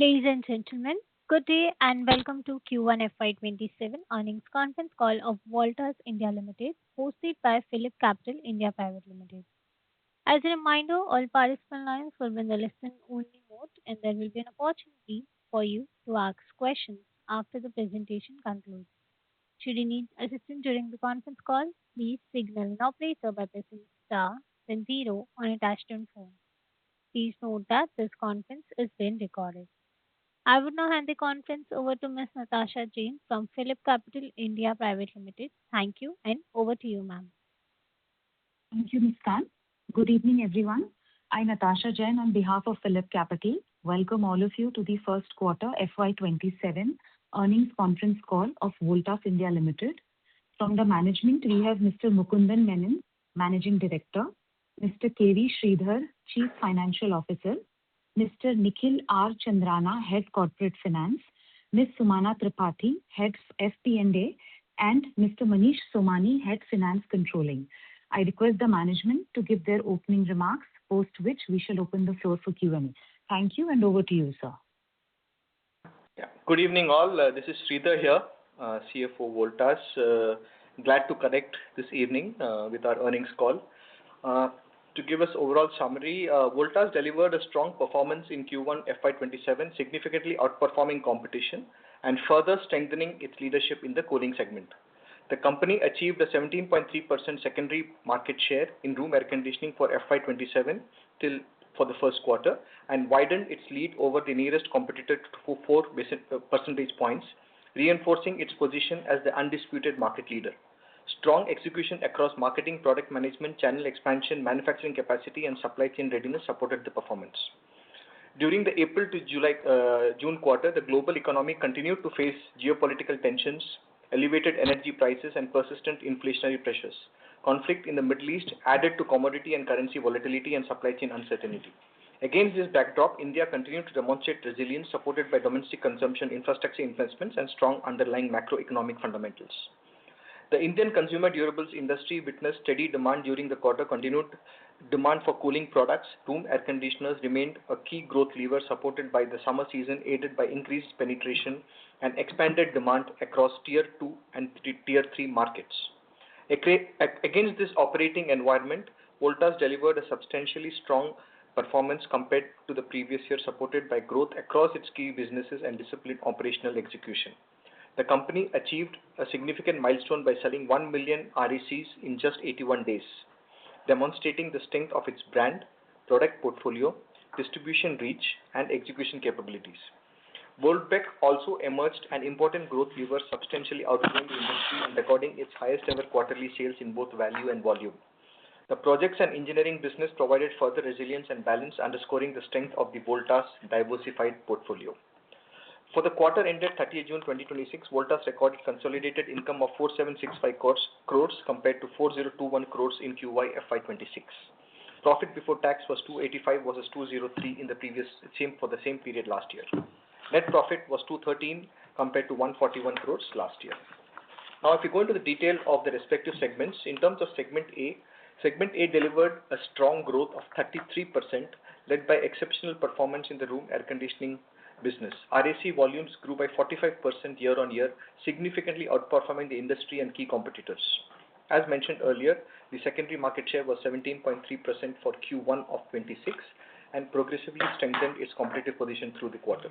Ladies and gentlemen, good day and welcome to Q1 FY27 earnings conference call of Voltas India Limited, hosted by Phillip Capital India Private Limited. As a reminder, all participant lines will be in the listen-only mode, and there will be an opportunity for you to ask questions after the presentation concludes. Should you need assistance during the conference call, please signal an operator by pressing star then zero on a touch-tone phone. Please note that this conference is being recorded. I would now hand the conference over to Ms. Natasha Jain from Phillip Capital India Private Limited. Thank you, and over to you, ma'am. Thank you, Ms. Khan. Good evening, everyone. I'm Natasha Jain on behalf of Phillip Capital. Welcome all of you to the first quarter FY27 earnings conference call of Voltas India Limited. From the management, we have Mr. Mukundan Menon, Managing Director, Mr. K.V. Sridhar, Chief Financial Officer, Mr. Nikhil R. Chandrana, Head Corporate Finance, Ms. Sumana Tripathi, Head FP&A, and Mr. Manish Somani, Head Finance Controlling. I request the management to give their opening remarks, post which we shall open the floor for Q&A. Thank you, and over to you, sir. Good evening, all. This is Sridhar here, CFO Voltas. Glad to connect this evening with our earnings call. To give us overall summary, Voltas delivered a strong performance in Q1 FY27, significantly outperforming competition and further strengthening its leadership in the cooling segment. The company achieved a 17.3% secondary market share in room air conditioning for FY27 for the first quarter and widened its lead over the nearest competitor to 4 percentage points, reinforcing its position as the undisputed market leader. Strong execution across marketing, product management, channel expansion, manufacturing capacity, and supply chain readiness supported the performance. During the April to June quarter, the global economy continued to face geopolitical tensions, elevated energy prices, and persistent inflationary pressures. Conflict in the Middle East added to commodity and currency volatility and supply chain uncertainty. Against this backdrop, India continued to demonstrate resilience supported by domestic consumption, infrastructure investments, and strong underlying macroeconomic fundamentals. The Indian consumer durables industry witnessed steady demand during the quarter. Continued demand for cooling products, room air conditioners remained a key growth lever supported by the summer season, aided by increased penetration and expanded demand across Tier 2 and Tier 3 markets. Against this operating environment, Voltas delivered a substantially strong performance compared to the previous year, supported by growth across its key businesses and disciplined operational execution. The company achieved a significant milestone by selling 1 million RACs in just 81 days, demonstrating the strength of its brand, product portfolio, distribution reach, and execution capabilities. Voltas also emerged an important growth lever, substantially outgrowing the industry and recording its highest ever quarterly sales in both value and volume. The projects and engineering business provided further resilience and balance, underscoring the strength of the Voltas diversified portfolio. For the quarter ended 30th June 2026, Voltas recorded consolidated income of 4765 crores compared to 4021 crores in QY FY26. Profit before tax was 285 versus 203 in the for the same period last year. Net profit was 213 compared to 141 crores last year. Now, if you go into the detail of the respective segments, in terms of Segment A delivered a strong growth of 33%, led by exceptional performance in the room air conditioning business. RAC volumes grew by 45% year-on-year, significantly outperforming the industry and key competitors. As mentioned earlier, the secondary market share was 17.3% for Q1 of 26 and progressively strengthened its competitive position through the quarter.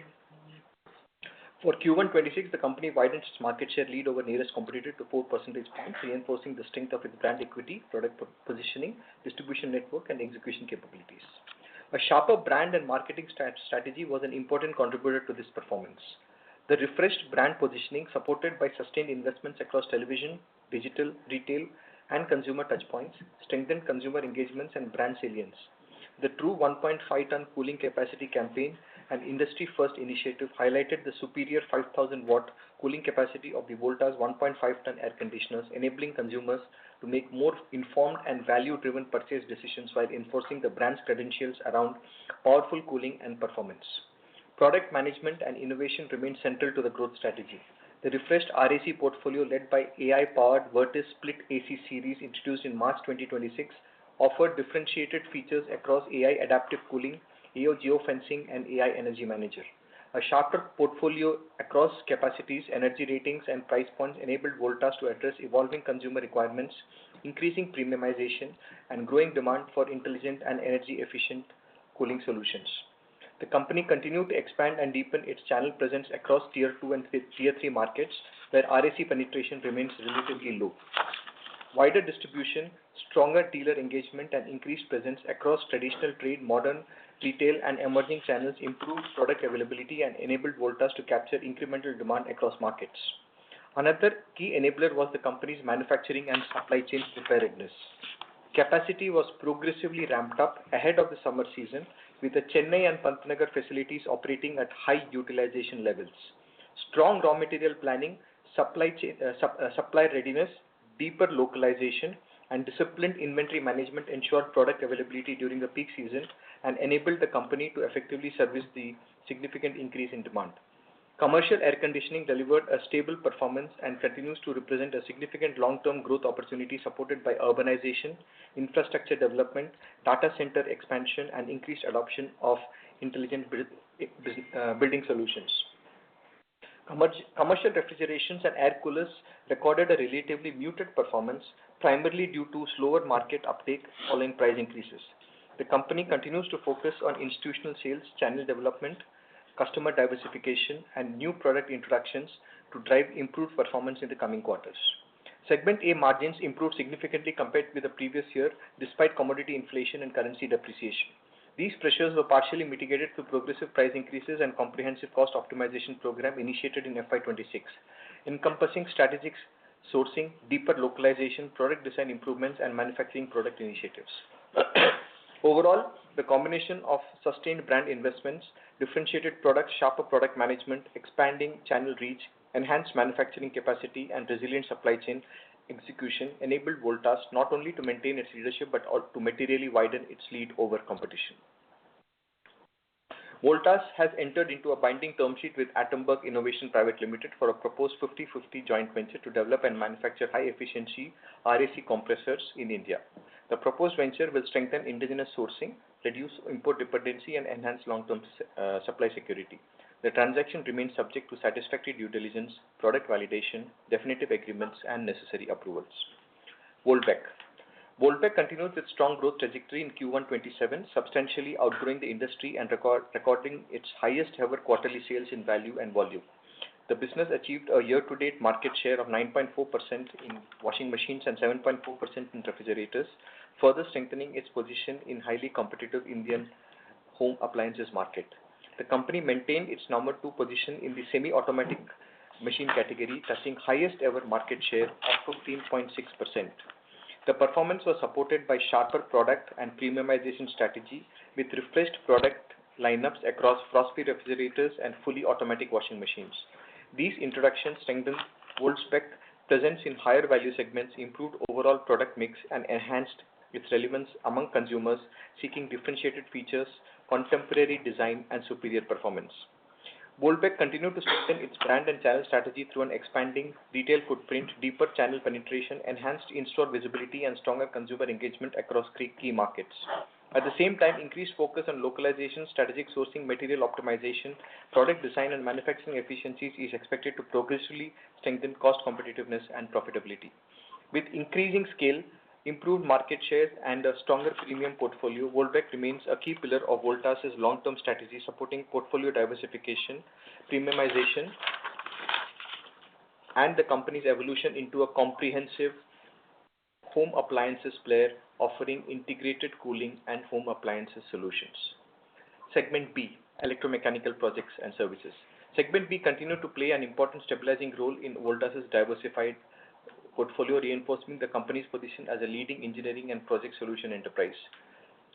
For Q1 26, the company widened its market share lead over nearest competitor to 4 percentage points, reinforcing the strength of its brand equity, product positioning, distribution network, and execution capabilities. A sharper brand and marketing strategy was an important contributor to this performance. The refreshed brand positioning, supported by sustained investments across television, digital, retail, and consumer touchpoints, strengthened consumer engagements and brand salience. The True 1.5-ton cooling capacity campaign, an industry-first initiative, highlighted the superior 5,000-watt cooling capacity of the Voltas 1.5-ton air conditioners, enabling consumers to make more informed and value-driven purchase decisions while enforcing the brand's credentials around powerful cooling and performance. Product management and innovation remain central to the growth strategy. The refreshed RAC portfolio, led by AI-powered Voltas Split AC series introduced in March 2026, offered differentiated features across AI adaptive cooling, AI geofencing, and AI energy manager. A sharper portfolio across capacities, energy ratings, and price points enabled Voltas to address evolving consumer requirements, increasing premiumization, and growing demand for intelligent and energy-efficient cooling solutions. The company continued to expand and deepen its channel presence across Tier 2 and Tier 3 markets, where RAC penetration remains relatively low. Wider distribution, stronger dealer engagement, and increased presence across traditional trade, modern retail, and emerging channels improved product availability and enabled Voltas to capture incremental demand across markets. Another key enabler was the company's manufacturing and supply chain preparedness. Capacity was progressively ramped up ahead of the summer season, with the Chennai and Pantnagar facilities operating at high utilization levels. Strong raw material planning, supply readiness, deeper localization, and disciplined inventory management ensured product availability during the peak season and enabled the company to effectively service the significant increase in demand. Commercial air conditioning delivered a stable performance and continues to represent a significant long-term growth opportunity supported by urbanization, infrastructure development, data center expansion, and increased adoption of intelligent building solutions. Commercial refrigerations and air coolers recorded a relatively muted performance, primarily due to slower market uptake following price increases. The company continues to focus on institutional sales, channel development, customer diversification, and new product introductions to drive improved performance in the coming quarters. Segment A margins improved significantly compared with the previous year despite commodity inflation and currency depreciation. These pressures were partially mitigated through progressive price increases and comprehensive cost optimization program initiated in FY26, encompassing strategic sourcing, deeper localization, product design improvements, and manufacturing product initiatives. Overall, the combination of sustained brand investments, differentiated products, sharper product management, expanding channel reach, enhanced manufacturing capacity, and resilient supply chain execution enabled Voltas not only to maintain its leadership but also to materially widen its lead over competition. Voltas has entered into a binding term sheet with Atomberg Innovation Private Limited for a proposed 50-50 joint venture to develop and manufacture high-efficiency RAC compressors in India. The proposed venture will strengthen indigenous sourcing, reduce import dependency, and enhance long-term supply security. The transaction remains subject to satisfactory due diligence, product validation, definitive agreements, and necessary approvals. Voltas continues its strong growth trajectory in Q1 27, substantially outgrowing the industry and recording its highest ever quarterly sales in value and volume. The business achieved a year-to-date market share of 9.4% in washing machines and 7.4% in refrigerators, further strengthening its position in highly competitive Indian home appliances market. The company maintained its number 2 position in the semi-automatic machine category, touching highest ever market share of 15.6%. The performance was supported by sharper product and premiumization strategy with refreshed product lineups across frost-free refrigerators and fully automatic washing machines. These introductions strengthened Voltas' presence in higher value segments, improved overall product mix, and enhanced its relevance among consumers seeking differentiated features, contemporary design, and superior performance. Voltas continued to strengthen its brand and channel strategy through an expanding retail footprint, deeper channel penetration, enhanced in-store visibility, and stronger consumer engagement across key markets. At the same time, increased focus on localization, strategic sourcing, material optimization, product design, and manufacturing efficiencies is expected to progressively strengthen cost competitiveness and profitability. With increasing scale, improved market shares, and a stronger premium portfolio, Voltas remains a key pillar of Voltas' long-term strategy, supporting portfolio diversification, premiumization, and the company's evolution into a comprehensive home appliances player offering integrated cooling and home appliances solutions. Segment B, electromechanical projects and services. Segment B continued to play an important stabilizing role in Voltas' diversified portfolio, reinforcing the company's position as a leading engineering and project solution enterprise.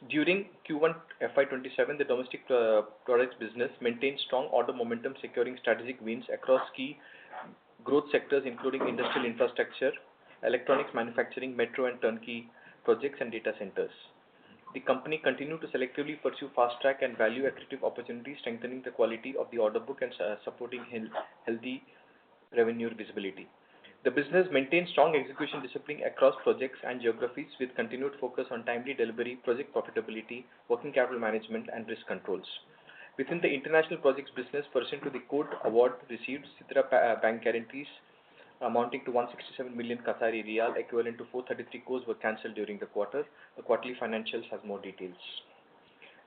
During Q1 FY27, the domestic products business maintained strong order momentum, securing strategic wins across key growth sectors including industrial infrastructure, electronics manufacturing, metro and turnkey projects, and data centers. The company continued to selectively pursue fast-track and value-accretive opportunities, strengthening the quality of the order book and supporting healthy revenue visibility. The business maintained strong execution discipline across projects and geographies with continued focus on timely delivery, project profitability, working capital management, and risk controls. Within the international projects business, pursuant to the court award received, Citra bank guarantees amounting to 167 million Qatari riyal, equivalent to 433 crores, were cancelled during the quarter. The quarterly financials has more details.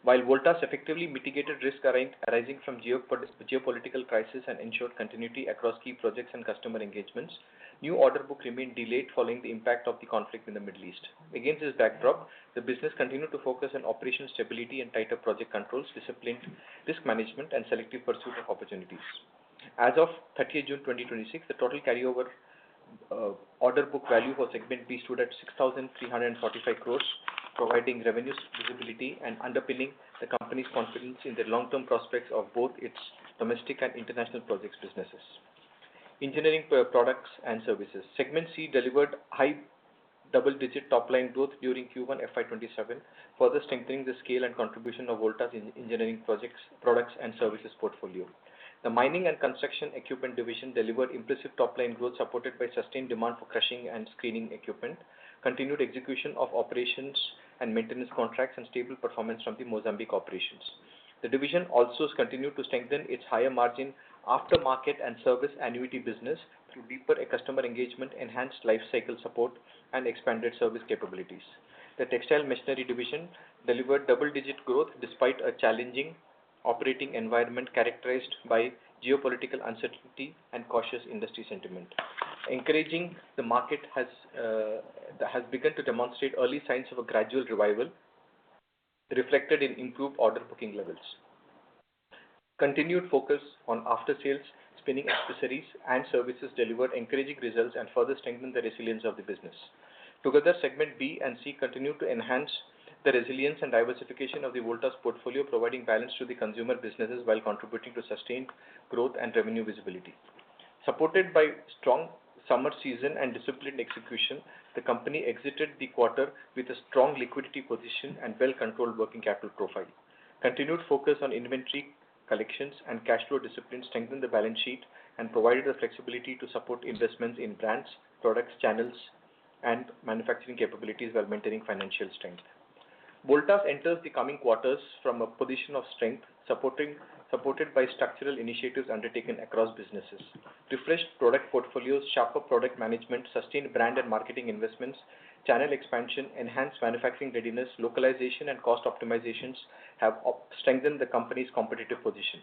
While Voltas effectively mitigated risk arising from geopolitical crisis and ensured continuity across key projects and customer engagements, new order book remained delayed following the impact of the conflict in the Middle East. Against this backdrop, the business continued to focus on operational stability and tighter project controls, disciplined risk management, and selective pursuit of opportunities. As of 30th June 2026, the total carryover order book value for segment B stood at 6,345 crores, providing revenue visibility and underpinning the company's confidence in the long-term prospects of both its domestic and international projects businesses. Engineering products and services. Segment C delivered high double-digit top-line growth during Q1 FY27, further strengthening the scale and contribution of Voltas in engineering projects, products and services portfolio. The mining and construction equipment division delivered impressive top-line growth supported by sustained demand for crushing and screening equipment, continued execution of operations and maintenance contracts, and stable performance from the Mozambique operations. The division also continued to strengthen its higher margin aftermarket and service annuity business through deeper customer engagement, enhanced life cycle support, and expanded service capabilities. The textile machinery division delivered double-digit growth despite a challenging operating environment characterized by geopolitical uncertainty and cautious industry sentiment. Encouraging, the market has begun to demonstrate early signs of a gradual revival, reflected in improved order booking levels. Continued focus on after-sales, spinning accessories and services delivered encouraging results and further strengthened the resilience of the business. Together, segment B and C continue to enhance the resilience and diversification of the Voltas portfolio, providing balance to the consumer businesses while contributing to sustained growth and revenue visibility. Supported by strong summer season and disciplined execution, the company exited the quarter with a strong liquidity position and well-controlled working capital profile. Continued focus on inventory collections and cash flow discipline strengthened the balance sheet and provided the flexibility to support investments in brands, products, channels, and manufacturing capabilities while maintaining financial strength. Voltas enters the coming quarters from a position of strength, supported by structural initiatives undertaken across businesses. Refreshed product portfolios, sharper product management, sustained brand and marketing investments, channel expansion, enhanced manufacturing readiness, localization and cost optimizations have strengthened the company's competitive position.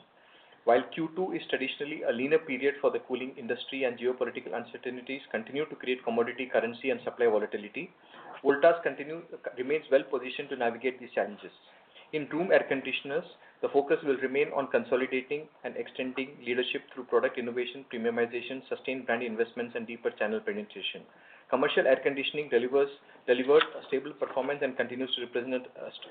While Q2 is traditionally a leaner period for the cooling industry and geopolitical uncertainties continue to create commodity, currency and supply volatility, Voltas remains well positioned to navigate these challenges. In room air conditioners, the focus will remain on consolidating and extending leadership through product innovation, premiumization, sustained brand investments, and deeper channel penetration. Commercial air conditioning delivered a stable performance and continues to represent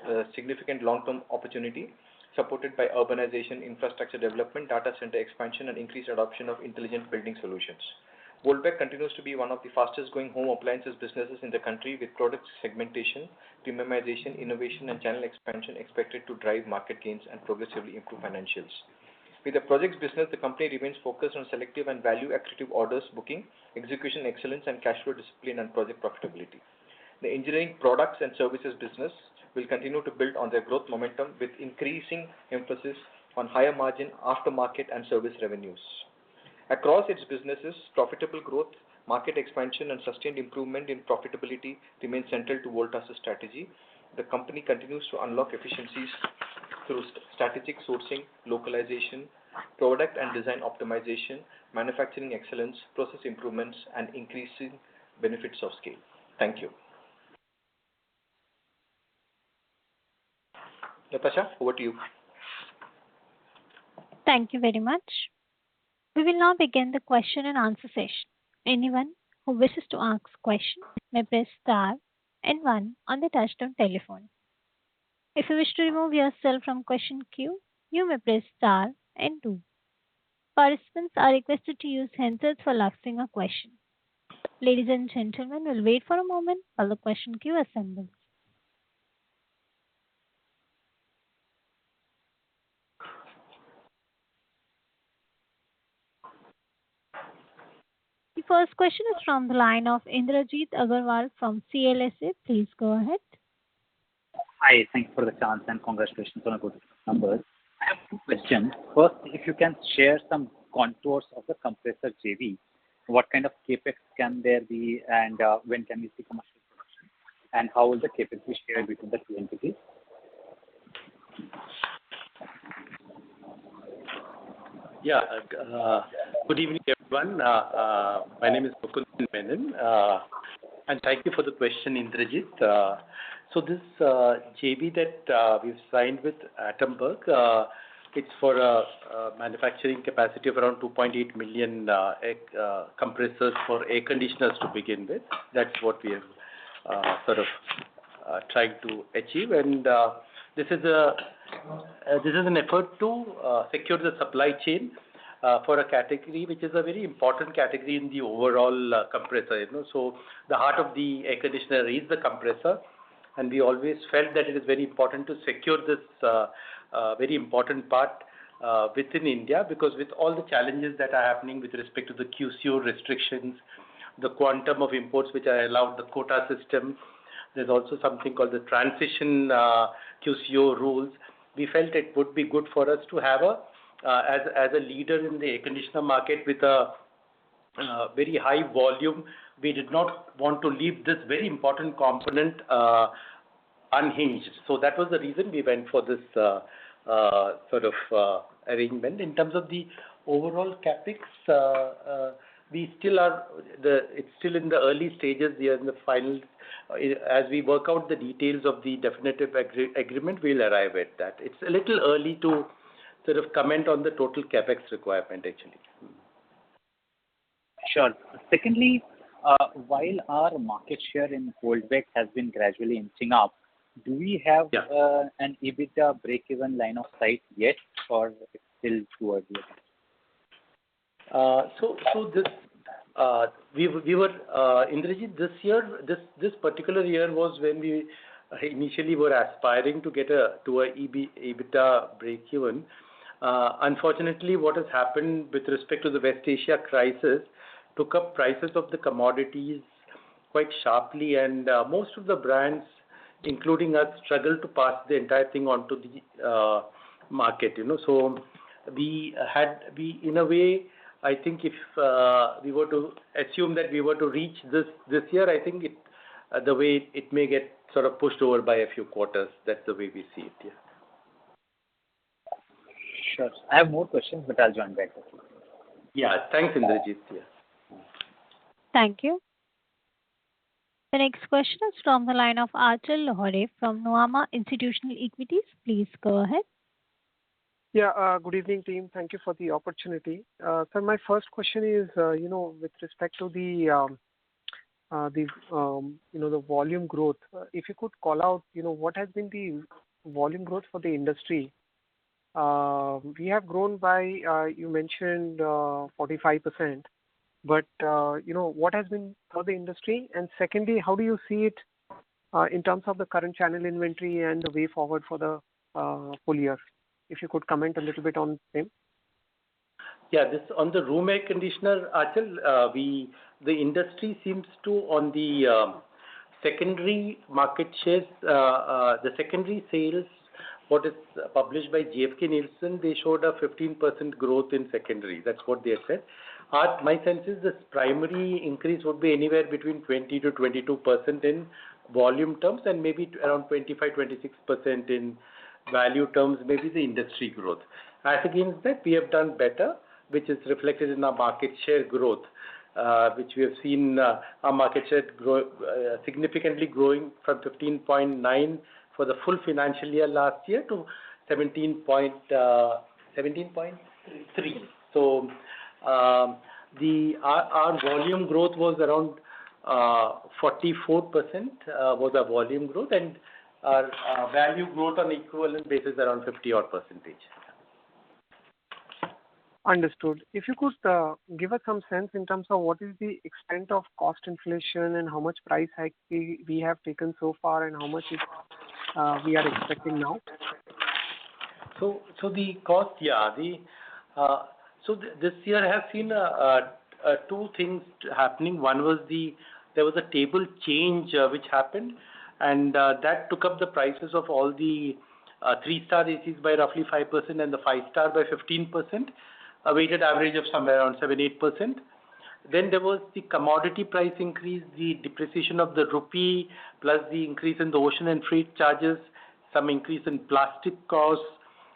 a significant long-term opportunity, supported by urbanization, infrastructure development, data center expansion, and increased adoption of intelligent building solutions. Voltas continues to be one of the fastest growing home appliances businesses in the country, with product segmentation, premiumization, innovation, and channel expansion expected to drive market gains and progressively improve financials. With the projects business, the company remains focused on selective and value-accretive orders booking, execution excellence, and cash flow discipline and project profitability. The engineering products and services business will continue to build on their growth momentum with increasing emphasis on higher margin aftermarket and service revenues. Across its businesses, profitable growth, market expansion, and sustained improvement in profitability remain central to Voltas' strategy. The company continues to unlock efficiencies through strategic sourcing, localization, product and design optimization, manufacturing excellence, process improvements, and increasing benefits of scale. Thank you. Natasha, over to you. Thank you very much. We will now begin the question and answer session. Anyone who wishes to ask a question may press star and one on the touchtone telephone. If you wish to remove yourself from question queue, you may press star and two. Participants are requested to use handsets for asking a question. Ladies and gentlemen, we'll wait for a moment while the question queue assembles. The first question is from the line of Indrajit Agarwal from CLSA. Please go ahead. Hi, thanks for the chance and congratulations on a good numbers. I have two questions. First, if you can share some contours of the compressor JV, what kind of capex can there be, and when can we see commercial production, and how will the capex be shared between the two entities? Yeah. Good evening, everyone. My name is Mukund Menon, and thank you for the question, Indrajit. So this JV that we've signed with Atomberg, it's for a manufacturing capacity of around 2.8 million compressors for air conditioners to begin with. That's what we have sort of trying to achieve, and this is an effort to secure the supply chain for a category which is a very important category in the overall compressor. So the heart of the air conditioner is the compressor, and we always felt that it is very important to secure this very important part within India, because with all the challenges that are happening with respect to the QCO restrictions, the quantum of imports which are allowed, the quota system, there's also something called the transition QCO rules. We felt it would be good for us to have as a leader in the air conditioner market with a very high volume. We did not want to leave this very important component unhinged. So that was the reason we went for this sort of arrangement. In terms of the overall capex, we still are it's still in the early stages. We are in the final. As we work out the details of the definitive agreement, we'll arrive at that. It's a little early to sort of comment on the total capex requirement, actually. Sure. Secondly, while our market share in cold bag has been gradually inching up, do we have an EBITDA break-even line of sight yet, or it's still too early? So this we were Indrajit, this particular year was when we initially were aspiring to get to a EBITDA break-even. Unfortunately, what has happened with respect to the West Asia crisis took up prices of the commodities quite sharply, and most of the brands, including us, struggled to pass the entire thing onto the market. So we in a way, I think if we were to assume that we were to reach this year, I think the way it may get sort of pushed over by a few quarters. That's the way we see it. Yeah. Sure. I have more questions, but I'll join back. Yeah. Thanks, Indrajit. Yeah. Thank you. The next question is from the line of Achal Lohade from Nuvama Institutional Equities. Please go ahead. Yeah, good evening, team. Thank you for the opportunity. Sir, my first question is, with respect to the volume growth. If you could call out, what has been the volume growth for the industry? We have grown by, you mentioned 45%, but what has been for the industry? And secondly, how do you see it in terms of the current channel inventory and the way forward for the full year? If you could comment a little bit on the same. Yeah, this on the room air conditioner, Achal, the industry seems to, on the secondary market shares, the secondary sales, what is published by GfK Nielsen, they showed a 15% growth in secondary. That's what they said. My sense is this primary increase would be anywhere between 20 to 22% in volume terms, and maybe around 25-26% in value terms, maybe the industry growth. As against that, we have done better, which is reflected in our market share growth, which we have seen our market share grow significantly, growing from 15.9 for the full financial year last year to 17.3. So our volume growth was around 44% was our volume growth, and our value growth on equivalent basis around 50-odd%. Understood. If you could give us some sense in terms of what is the extent of cost inflation and how much price hike we have taken so far, and how much we are expecting now? So the cost, this year has seen two things happening. One was there was a table change which happened, and that took up the prices of all the 3-star ACs by roughly 5% and the 5-star by 15%, a weighted average of somewhere around 7-8%. Then there was the commodity price increase, the depreciation of the rupee, plus the increase in the ocean and freight charges, some increase in plastic costs.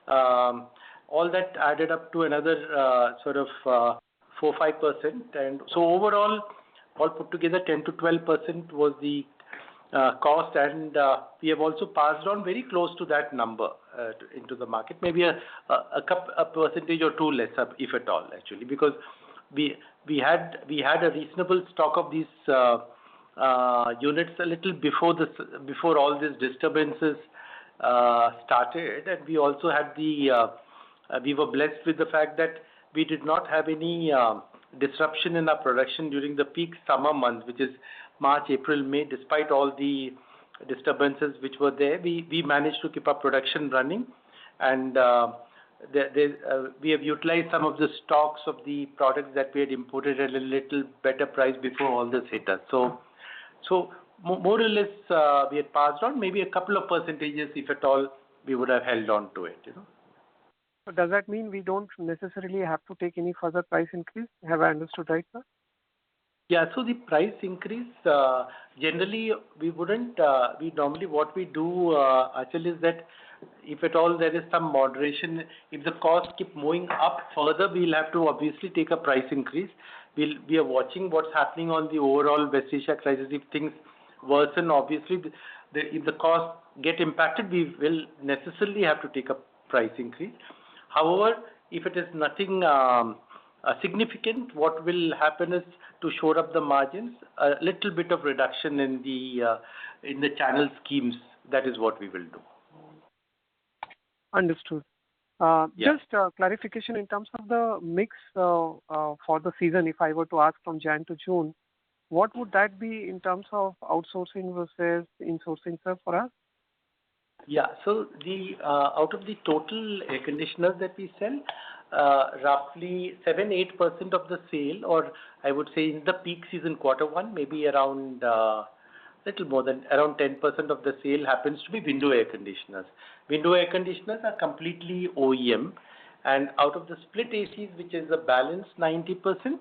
All that added up to another 4-5%. And so overall, all put together, 10 to 12% was the cost, and we have also passed on very close to that number into the market, maybe a percentage or two less, if at all, actually, because we had a reasonable stock of these units a little before all these disturbances started, and we also had we were blessed with the fact that we did not have any disruption in our production during the peak summer months, which is March, April, May. Despite all the disturbances which were there, we managed to keep our production running, and we have utilized some of the stocks of the products that we had imported at a little better price before all this hit us. So more or less, we had passed on maybe a couple of percentages, if at all, we would have held on to it. So does that mean we don't necessarily have to take any further price increase? Have I understood right, sir? Yeah, so the price increase, generally we wouldn't, we normally what we do, actually, is that if at all there is some moderation, if the costs keep moving up further, we'll have to obviously take a price increase. We are watching what's happening on the overall West Asia crisis. If things worsen, obviously, if the costs get impacted, we will necessarily have to take a price increase. However, if it is nothing significant, what will happen is to shore up the margins, a little bit of reduction in the channel schemes. That is what we will do. Understood. Yeah. Just clarification in terms of the mix for the season, if I were to ask from Jan to June, what would that be in terms of outsourcing versus insourcing, sir, for us? Yeah, so out of the total air conditioners that we sell, roughly 7-8% of the sale, or I would say in the peak season Q1, maybe around little more than around 10% of the sale happens to be window air conditioners. Window air conditioners are completely OEM, and out of the split ACs, which is a balanced 90%,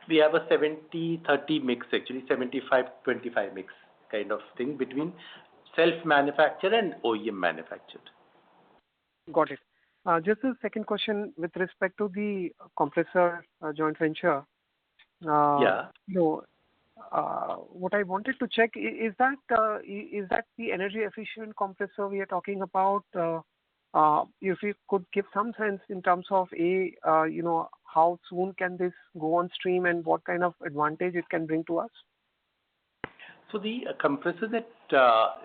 we have a 70-30 mix, actually 75-25 mix kind of thing between self-manufactured and OEM manufactured. Got it. Just a second question with respect to the compressor joint venture. Yeah. What I wanted to check is that the energy efficient compressor we are talking about. If you could give some sense in terms of how soon can this go on stream and what kind of advantage it can bring to us? So the compressor that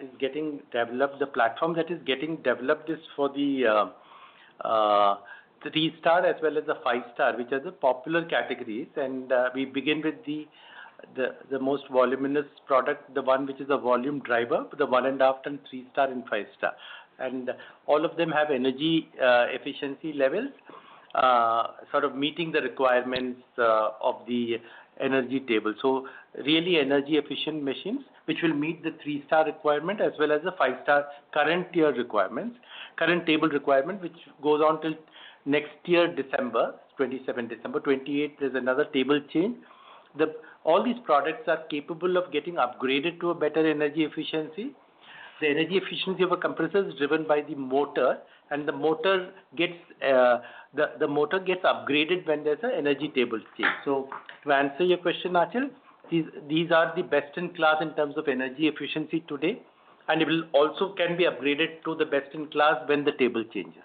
is getting developed, the platform that is getting developed is for the 3-star as well as the 5-star, which are the popular categories, and we begin with the most voluminous product, the one which is a volume driver, the 1.5 ton, 3-star and 5-star, and all of them have energy efficiency levels sort of meeting the requirements of the energy table. So really energy efficient machines which will meet the 3-star requirement as well as the 5-star current table requirement, which goes on till next year December 28. There's another table change. All these products are capable of getting upgraded to a better energy efficiency. The energy efficiency of a compressor is driven by the motor, and the motor gets upgraded when there's an energy table change. So to answer your question, Achal, these are the best in class in terms of energy efficiency today, and it will also can be upgraded to the best in class when the table changes.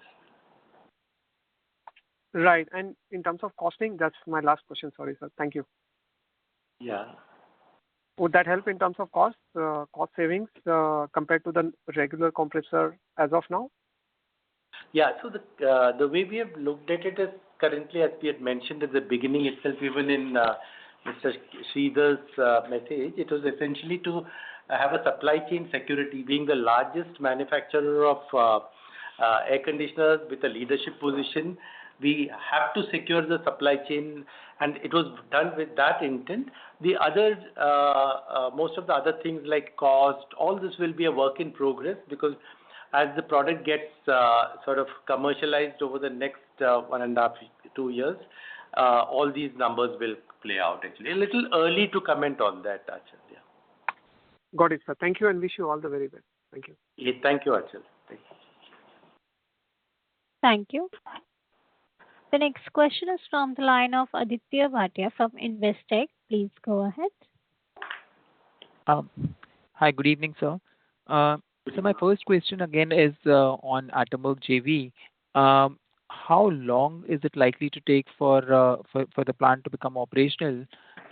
Right, and in terms of costing, that's my last question. Sorry, sir. Thank you. Yeah. Would that help in terms of cost savings compared to the regular compressor as of now? Yeah, so the way we have looked at it is currently, as we had mentioned at the beginning itself, even in Mr. Sridhar's message, it was essentially to have a supply chain security. Being the largest manufacturer of air conditioners with a leadership position, we have to secure the supply chain, and it was done with that intent. The other, most of the other things like cost, all this will be a work in progress, because as the product gets sort of commercialized over the next 1.5, 2 years, all these numbers will play out actually. A little early to comment on that, Achal. Yeah. Got it, sir. Thank you and wish you all the very best. Thank you. Yeah, thank you, Achal. Thank you. Thank you. The next question is from the line of Aditya Bhatia from Investec. Please go ahead. Hi, good evening, sir. So my first question again is on Atomberg JV. How long is it likely to take for the plant to become operational?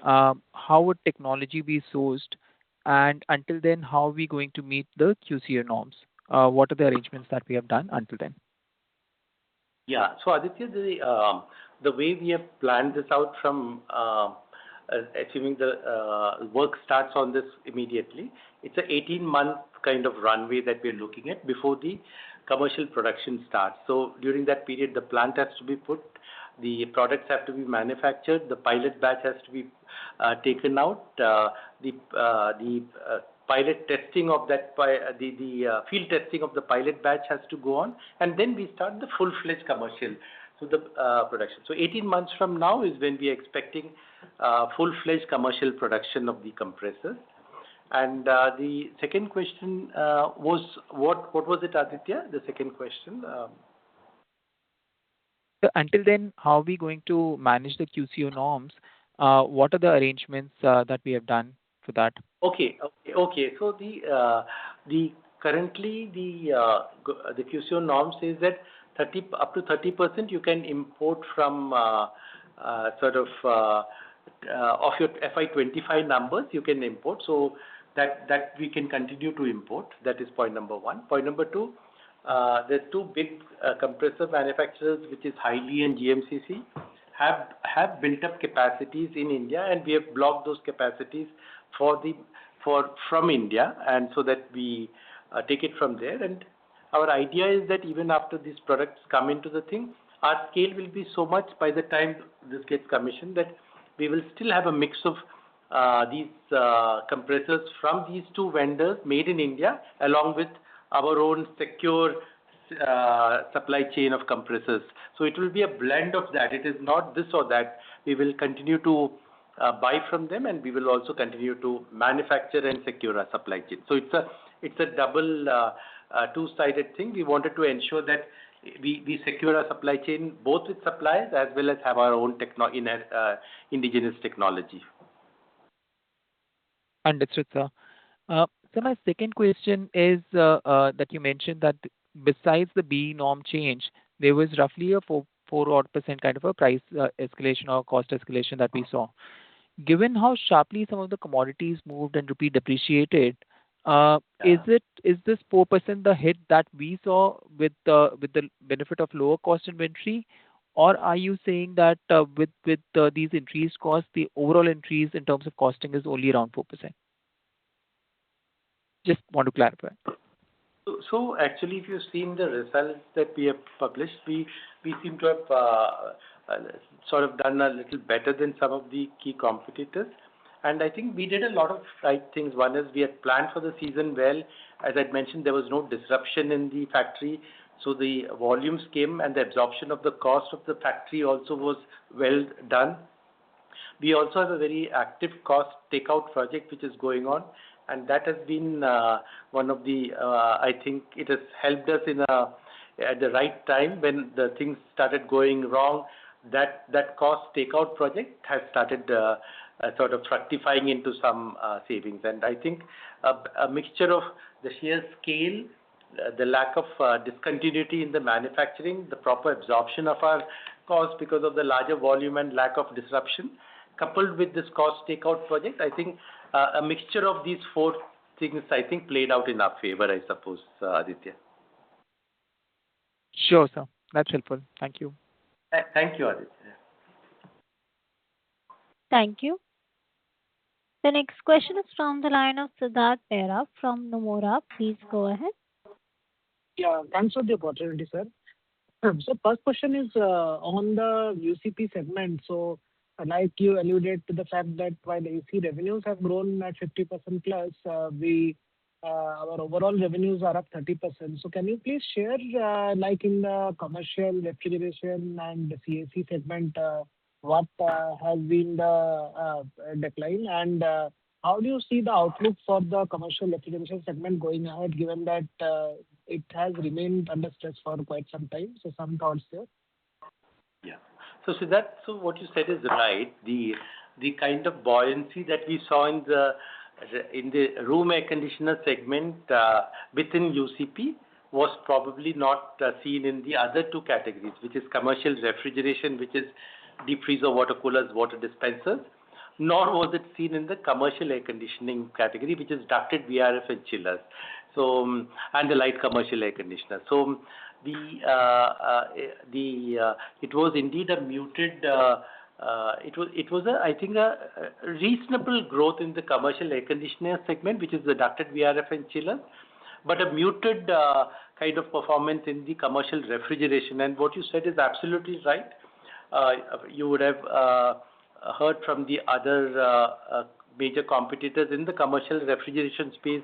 How would technology be sourced? And until then, how are we going to meet the QCO norms? What are the arrangements that we have done until then? Yeah. So Aditya, the way we have planned this out from assuming the work starts on this immediately, it's an 18-month kind of runway that we're looking at before the commercial production starts. So during that period, the plant has to be put, the products have to be manufactured, the pilot batch has to be taken out, the pilot testing of that, the field testing of the pilot batch has to go on, and then we start the full-fledged commercial. So the production. So 18 months from now is when we are expecting full-fledged commercial production of the compressors. And the second question was, what was it, Aditya? The second question? So until then, how are we going to manage the QCO norms? What are the arrangements that we have done for that? Okay. So currently the QCO norm says that up to 30% you can import from of your FY25 numbers you can import. So that we can continue to import. That is point number one. Point number two, there's two big compressor manufacturers, which is Highly and GMCC, have built up capacities in India, and we have blocked those capacities from India, and so that we take it from there. And our idea is that even after these products come into the thing, our scale will be so much by the time this gets commissioned that we will still have a mix of these compressors from these two vendors made in India, along with our own secure supply chain of compressors. So it will be a blend of that. It is not this or that. We will continue to buy from them, and we will also continue to manufacture and secure our supply chain. So it's a double two-sided thing. We wanted to ensure that we secure our supply chain both with suppliers as well as have our own indigenous technology. Understood, sir. So my second question is that you mentioned that besides the BE norm change, there was roughly a 4% kind of a price escalation or cost escalation that we saw. Given how sharply some of the commodities moved and rupee depreciated, is this 4% the hit that we saw with the benefit of lower cost inventory? Or are you saying that with these increased costs, the overall increase in terms of costing is only around 4%? Just want to clarify. So actually, if you've seen the results that we have published, we seem to have sort of done a little better than some of the key competitors. And I think we did a lot of right things. One is we had planned for the season well. As I'd mentioned, there was no disruption in the factory. So the volumes came, and the absorption of the cost of the factory also was well done. We also have a very active cost takeout project which is going on, and that has been one of the, I think it has helped us at the right time when the things started going wrong. That cost takeout project has started sort of fructifying into some savings. And I think a mixture of the sheer scale, the lack of discontinuity in the manufacturing, the proper absorption of our cost because of the larger volume and lack of disruption, coupled with this cost takeout project, I think a mixture of these four things, I think, played out in our favor, I suppose, Aditya. Sure, sir. That's helpful. Thank you. Thank you, Aditya. Thank you. The next question is from the line of Siddharth Behera from Nomura. Please go ahead. Yeah, thanks for the opportunity, sir. So first question is on the UCP segment. So like you alluded to the fact that while AC revenues have grown at 50% plus, we our overall revenues are up 30%. So can you please share, like in the commercial refrigeration and the CAC segment, what has been the decline? And how do you see the outlook for the commercial refrigeration segment going ahead, given that it has remained under stress for quite some time? So some thoughts there. Yeah. So what you said is right. The kind of buoyancy that we saw in the room air conditioner segment within UCP was probably not seen in the other two categories, which is commercial refrigeration, which is deep freezer, water coolers, water dispensers, nor was it seen in the commercial air conditioning category, which is ducted VRF and chillers. And the light commercial air conditioner. So it was indeed a muted. It was I think a reasonable growth in the commercial air conditioner segment, which is the ducted VRF and chillers, but a muted kind of performance in the commercial refrigeration. And what you said is absolutely right. You would have heard from the other major competitors in the commercial refrigeration space.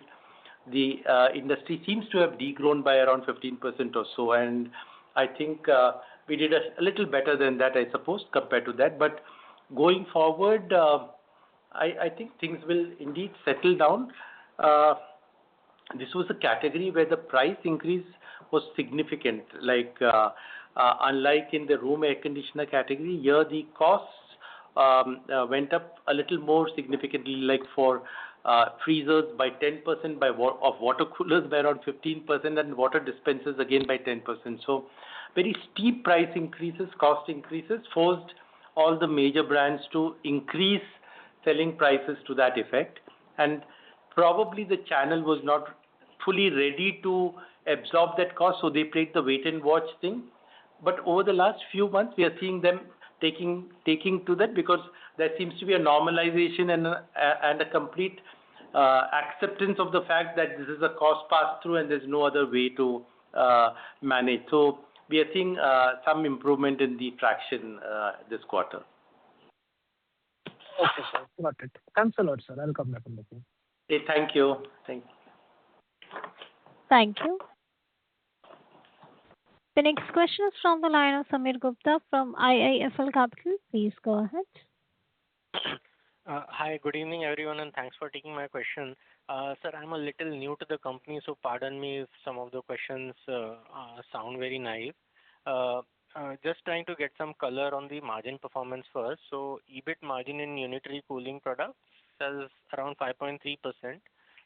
The industry seems to have degrown by around 15% or so, and I think we did a little better than that, I suppose, compared to that. But going forward, I think things will indeed settle down. This was a category where the price increase was significant. Like unlike in the room air conditioner category, here the costs went up a little more significantly, like for freezers by 10%, of water coolers by around 15%, and water dispensers again by 10%. So very steep price increases, cost increases, forced all the major brands to increase selling prices to that effect. And probably the channel was not fully ready to absorb that cost, so they played the wait and watch thing. But over the last few months, we are seeing them taking to that, because there seems to be a normalization and a complete acceptance of the fact that this is a cost pass-through and there's no other way to manage. So we are seeing some improvement in the traction this quarter. Okay, sir. Got it. Thanks a lot, sir. I'll come back on the phone. Okay, thank you. Thank you. Thank you. The next question is from the line of Samir Gupta from IIFL Capital. Please go ahead. Hi, good evening, everyone, and thanks for taking my question. Sir, I'm a little new to the company, so pardon me if some of the questions sound very naive. Just trying to get some color on the margin performance first. So EBIT margin in unitary cooling products is around 5.3%.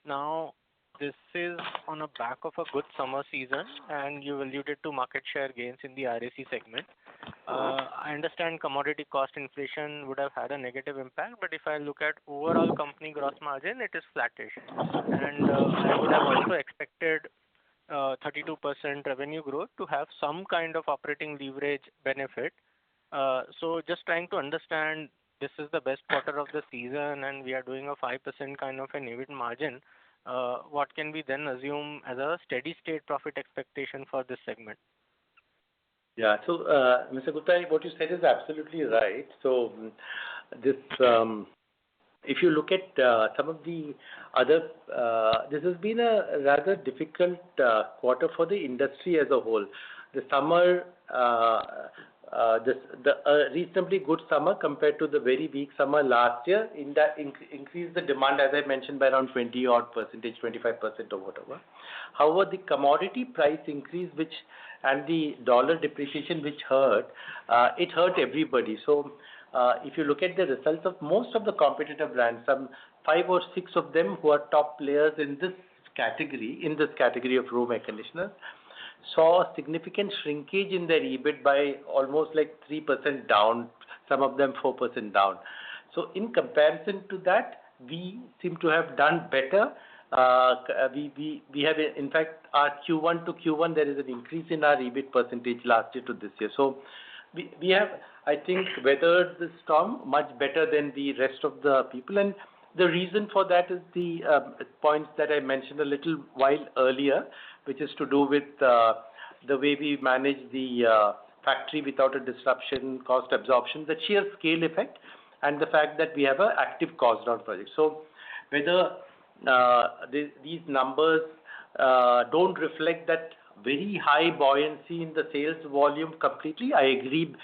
Now, this is on the back of a good summer season, and you alluded to market share gains in the RAC segment. I understand commodity cost inflation would have had a negative impact, but if I look at overall company gross margin, it is flattish. And I would have also expected 32% revenue growth to have some kind of operating leverage benefit. So just trying to understand, this is the best quarter of the season and we are doing a 5% kind of an EBIT margin. What can we then assume as a steady state profit expectation for this segment? Yeah. So, Mr. Gupta, what you said is absolutely right. So, this, if you look at some of the other, this has been a rather difficult quarter for the industry as a whole. The summer, the reasonably good summer compared to the very weak summer last year, in that increased the demand, as I mentioned, by around 20-odd%, 25% or whatever. However, the commodity price increase, and the dollar depreciation, which hurt, it hurt everybody. So, if you look at the results of most of the competitor brands, some 5 or 6 of them who are top players in this category of room air conditioners, saw a significant shrinkage in their EBIT by almost like 3% down, some of them 4% down. So in comparison to that, we seem to have done better. We have, in fact, our Q1 to Q1, there is an increase in our EBIT percentage last year to this year. So we have, I think, weathered the storm much better than the rest of the people. And the reason for that is the points that I mentioned a little while earlier, which is to do with the way we manage the factory without a disruption, cost absorption, the sheer scale effect, and the fact that we have an active cost down project. So whether these numbers don't reflect that very high buoyancy in the sales volume completely. I agree.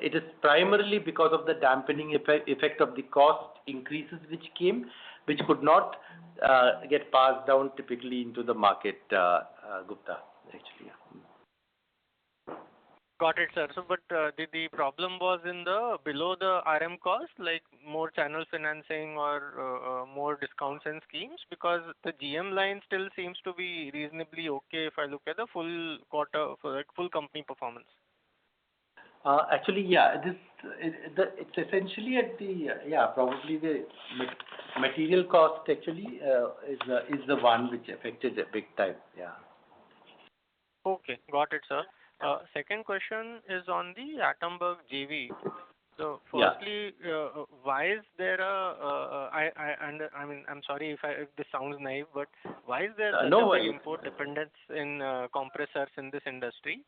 It is primarily because of the dampening effect of the cost increases which came, which could not get passed down typically into the market, Gupta, actually. Got it, sir. So, but the problem was in the below the RM cost, like more channel financing or more discounts and schemes, because the GM line still seems to be reasonably okay if I look at the full quarter, for like full company performance. Actually, yeah, it's essentially at the probably the material cost actually is the one which affected a big time. Yeah. Okay, got it, sir. Second question is on the Attenborough JV. So firstly, why is there I mean, I'm sorry if this sounds naive, but why is there such a big import dependence in compressors in this industry?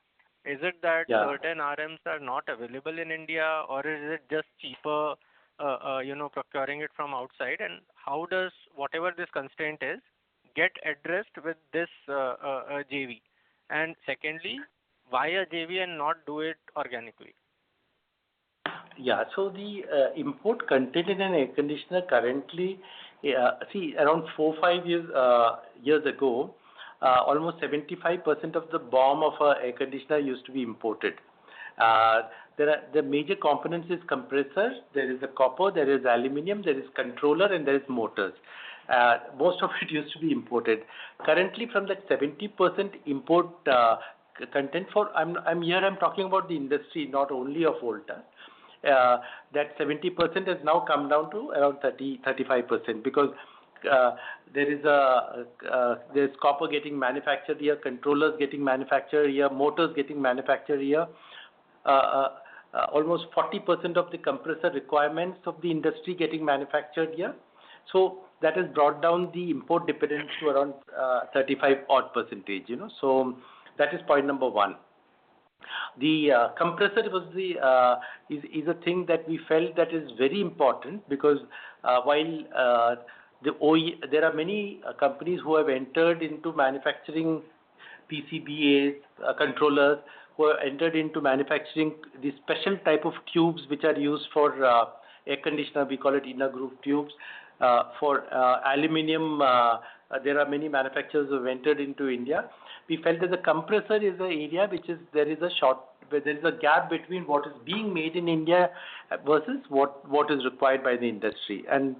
Is it that certain RMs are not available in India, or is it just cheaper, procuring it from outside? And how does whatever this constraint is get addressed with this JV? And secondly, why a JV and not do it organically? Yeah, so the import content in an air conditioner currently, around 4-5 years ago, almost 75% of the BOM of a air conditioner used to be imported. The major components is compressor, there is a copper, there is aluminium, there is controller, and there is motors. Most of it used to be imported. Currently, from that 70% import content I'm talking about the industry, not only of Voltas. That 70% has now come down to around 35% because there's copper getting manufactured here, controllers getting manufactured here, motors getting manufactured here. Almost 40% of the compressor requirements of the industry getting manufactured here. So that has brought down the import dependence to around 35 odd percentage. So that is point number one. The compressor is a thing that we felt that is very important because while there are many companies who have entered into manufacturing PCBAs, controllers, who have entered into manufacturing the special type of tubes which are used for air conditioner. We call it inner groove tubes. For aluminium, there are many manufacturers who have entered into India. We felt that the compressor is an area there is a gap between what is being made in India versus what is required by the industry. And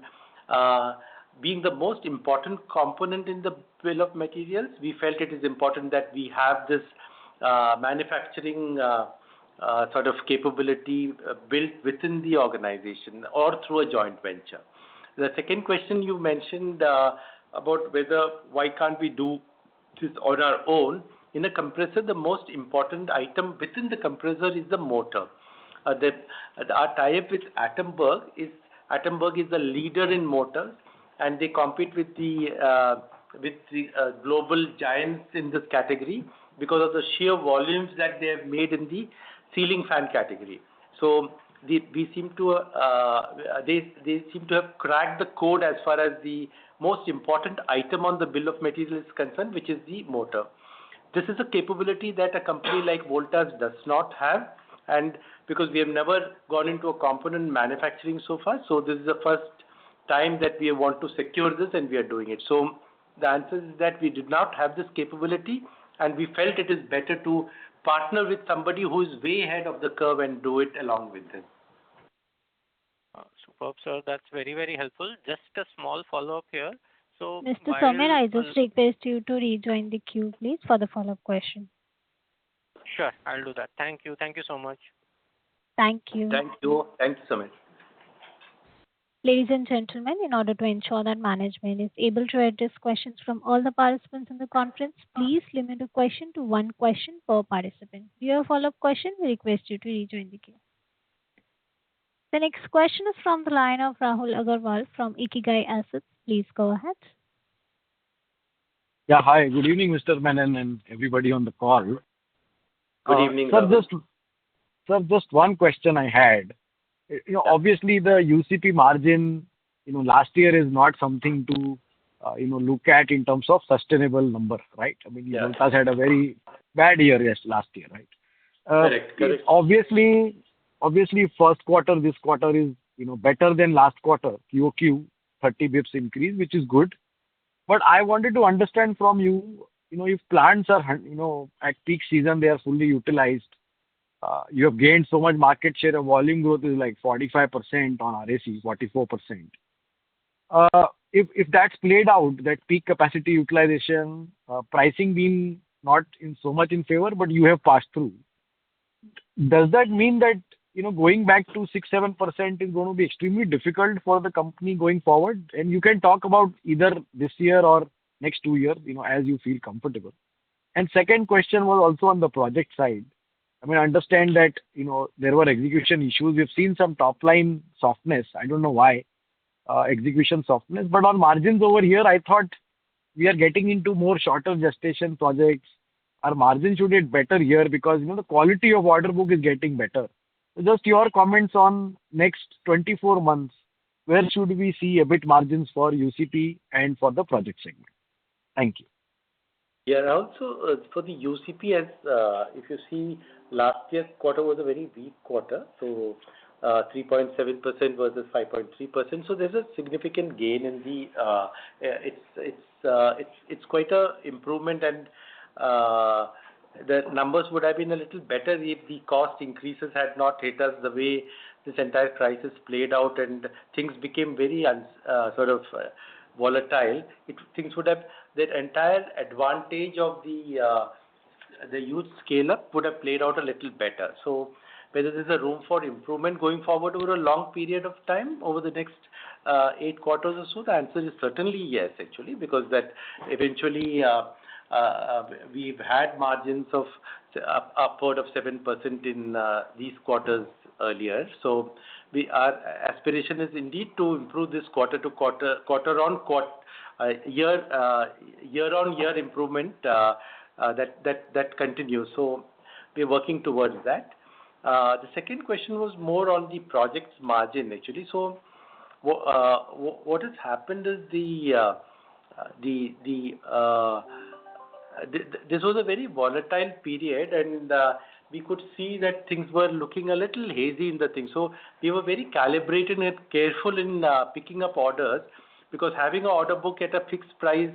being the most important component in the bill of materials, we felt it is important that we have this manufacturing sort of capability built within the organization or through a joint venture. The second question you mentioned about why can't we do this on our own. In a compressor, the most important item within the compressor is the motor. Our tie-up with Attenborough is the leader in motors, and they compete with the global giants in this category because of the sheer volumes that they have made in the ceiling fan category. So they seem to have cracked the code as far as the most important item on the bill of material is concerned, which is the motor. This is a capability that a company like Voltas does not have, and because we have never gone into a component manufacturing so far, so this is the first time that we want to secure this and we are doing it. So the answer is that we did not have this capability, and we felt it is better to partner with somebody who is way ahead of the curve and do it along with them. Superb, sir. That's very, very helpful. Just a small follow-up here. So, Mr. Sommer, I just request you to rejoin the queue, please, for the follow-up question. Sure, I'll do that. Thank you. Thank you so much. Thank you. Thank you. Thank you so much. Ladies and gentlemen, in order to ensure that management is able to address questions from all the participants in the conference, please limit a question to one question per participant. If you have a follow-up question, we request you to rejoin the queue. The next question is from the line of Rahul Agarwal from Ikigai Assets. Please go ahead. Yeah, hi. Good evening, Mr. Menon and everybody on the call. Good evening, sir. Just one question I had. Obviously the UCP margin, last year is not something to look at in terms of sustainable number, right? I mean, Yeah. Voltas had a very bad year, yes, last year, right? Correct. Obviously, first quarter, this quarter is, better than last quarter, QOQ, 30 bips increase, which is good. But I wanted to understand from you, if plants are, at peak season, they are fully utilized, you have gained so much market share, volume growth is like 45% on RAC, 44%. If that's played out, that peak capacity utilization, pricing being not in so much in favor, but you have passed through. Does that mean that, going back to 6-7% is going to be extremely difficult for the company going forward? And you can talk about either this year or next 2 years, as you feel comfortable. And second question was also on the project side. I mean, I understand that, there were execution issues. We've seen some top line softness. I don't know why, execution softness. But on margins over here, I thought we are getting into more shorter gestation projects. Our margins should get better here because, the quality of order book is getting better. So just your comments on next 24 months, where should we see EBIT margins for UCP and for the project segment? Thank you. Yeah, also for the UCP, as if you see, last year's quarter was a very weak quarter, so 3.7% versus 5.3%. So there's a significant gain in the. It's quite a improvement, and the numbers would have been a little better if the cost increases had not hit us the way this entire crisis played out and things became very volatile. Things would have, that entire advantage of the huge scale up would have played out a little better. So whether there's a room for improvement going forward over a long period of time, over the next 8 quarters or so, the answer is certainly yes, actually, because that eventually we've had margins of upward of 7% in these quarters earlier. So our aspiration is indeed to improve this quarter on quarter, year-on-year improvement that continues. So we're working towards that. The second question was more on the project's margin, actually. So what has happened is this was a very volatile period, and we could see that things were looking a little hazy in the thing. So we were very calibrated and careful in picking up orders, because having an order book at a fixed price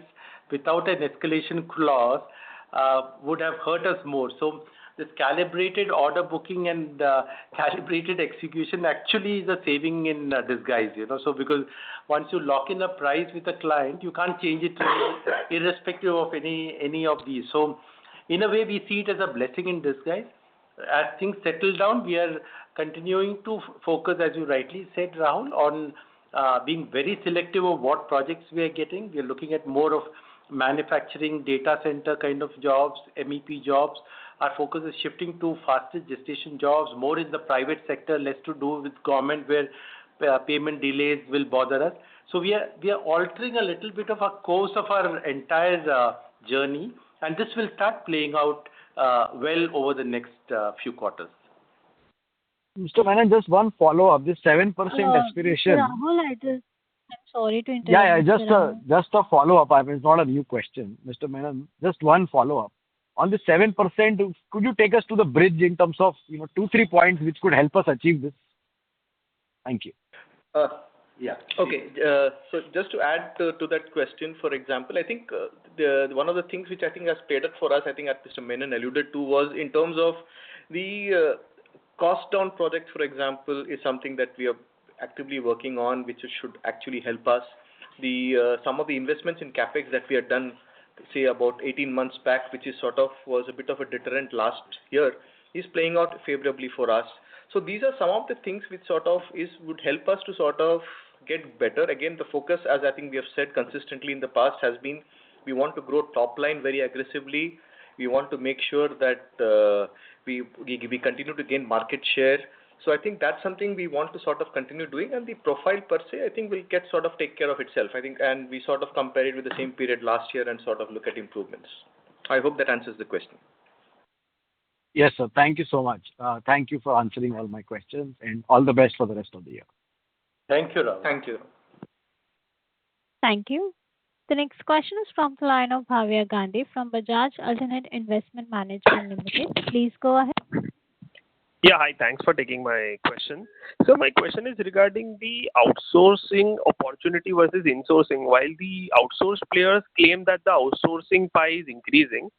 without an escalation clause would have hurt us more. So this calibrated order booking and calibrated execution actually is a saving in disguise, So because once you lock in a price with a client, you can't change it irrespective of any of these. So in a way, we see it as a blessing in disguise. As things settle down, we are continuing to focus, as you rightly said, Rahul, on being very selective of what projects we are getting. We are looking at more of manufacturing, data center kind of jobs, MEP jobs. Our focus is shifting to faster gestation jobs, more in the private sector, less to do with government, where payment delays will bother us. So we are altering a little bit of a course of our entire journey, and this will start playing out well over the next few quarters. Mr. Menon, just one follow-up. This 7% aspiration. Rahul, I'm sorry to interrupt. Yeah, Mr. just a follow-up. I mean, it's not a new question, Mr. Menon. Just one follow-up. On the 7%, could you take us to the bridge in terms of 2-3 points which could help us achieve this? Thank you. Yeah. Okay. So just to add to that question, for example, I think one of the things which I think has played out for us, I think that Mr. Menon alluded to, was in terms of the cost down project, for example, is something that we are actively working on, which should actually help us. Some of the investments in CapEx that we had done, say about 18 months back, which is was a bit of a deterrent last year, is playing out favorably for us. So these are some of the things which would help us to get better. Again, the focus, as I think we have said consistently in the past, has been we want to grow top line very aggressively. We want to make sure that we continue to gain market share. So I think that's something we want to continue doing, and the profile per se, I think will take care of itself. I think, and we compare it with the same period last year and look at improvements. I hope that answers the question. Yes, sir. Thank you so much. Thank you for answering all my questions, and all the best for the rest of the year. Thank you, Rahul. Thank you. Thank you. The next question is from the line of Bhavya Gandhi from Bajaj Alternate Investment Management Limited. Please go ahead. Yeah, hi. Thanks for taking my question. So my question is regarding the outsourcing opportunity versus insourcing. While the outsourced players claim that the outsourcing pie is increasing,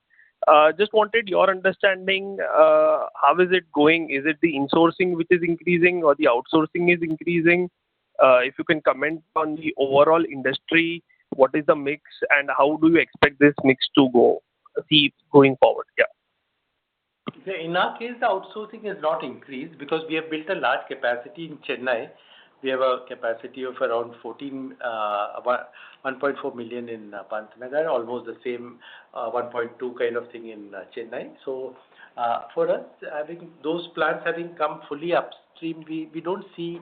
just wanted your understanding, how is it going? Is it the insourcing which is increasing or the outsourcing is increasing? If you can comment on the overall industry, what is the mix and how do you expect this mix to see going forward? Yeah. Yeah, in our case, the outsourcing has not increased because we have built a large capacity in Chennai. We have a capacity of around 1.4 million in Pantnagar, almost the same 1.2 kind of thing in Chennai. So for us, having those plants having come fully upstream, we don't see